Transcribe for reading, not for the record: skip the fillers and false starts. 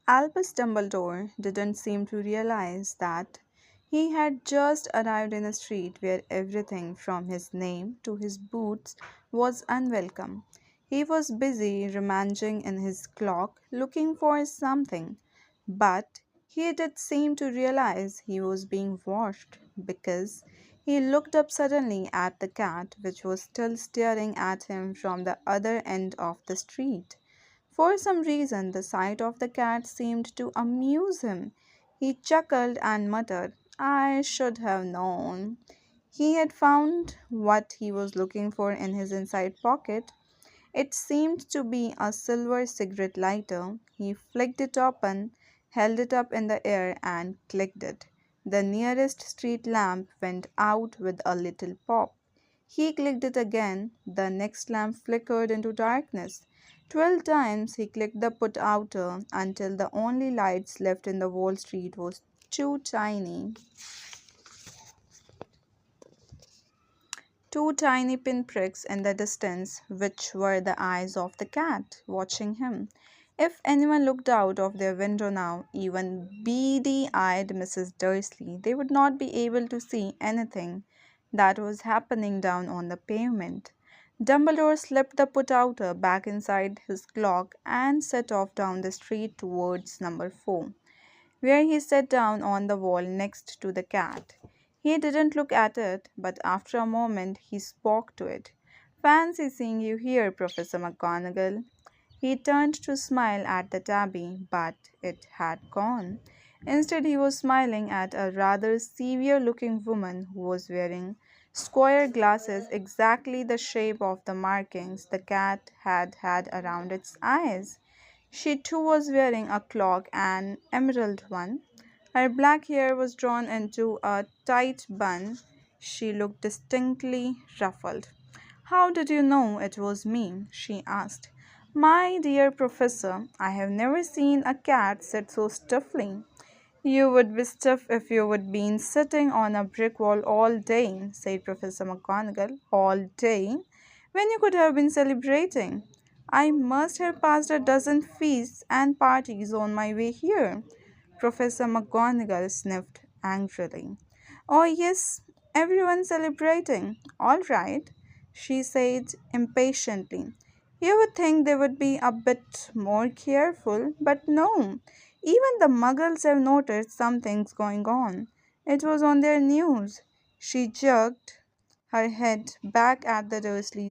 Albus Dumbledore didn't seem to realize that he had just arrived in a street where everything from his name to his boots was unwelcome. He was busy rummaging in his clock looking for something, but he did seem to realize he was being watched because he looked up suddenly at the cat, which was still staring at him from the other end of the street. For some reason, the sight of the cat seemed to amuse him. He chuckled and muttered, I should have known. He had found what he was looking for in his inside pocket. It seemed to be a silver cigarette lighter. He flicked it open, held it up in the air, and clicked it. The nearest street lamp went out with a little pop. He clicked it again. The next lamp flickered into darkness. 12 times he clicked the put outer until the only lights left in the whole street was two tiny pinpricks in the distance, which were the eyes of the cat watching him. If anyone looked out of their window now, even beady eyed Mrs. Dursley, they would not be able to see anything that was happening down on the pavement. Dumbledore slipped the put outer back inside his clock and set off down the street towards number 4 where he sat down on the wall next to the cat. He didn't look at it, but after a moment he spoke to it. Fancy seeing you here, Professor McGonagall. He turned to smile at the tabby, but it had gone. Instead, he was smiling at a rather severe looking woman who was wearing square glasses exactly the shape of the markings the cat had had around its eyes. She too was wearing a cloak, an emerald one. Her black hair was drawn into a tight bun. She looked distinctly ruffled. How did you know it was me? She asked. My dear professor, I have never seen a cat sit so stiffly. You would be stiff if you would been sitting on a brick wall all day, said Professor McGonagall. All day? When you could have been celebrating. I must have passed a dozen feasts and parties on my way here. Professor McGonagall sniffed angrily. Oh, yes, everyone's celebrating. All right, she said impatiently. You would think they would be a bit more careful, but no. Even the muggles have noticed something's going on. It was on their news. She jerked her head back at the Dursleys.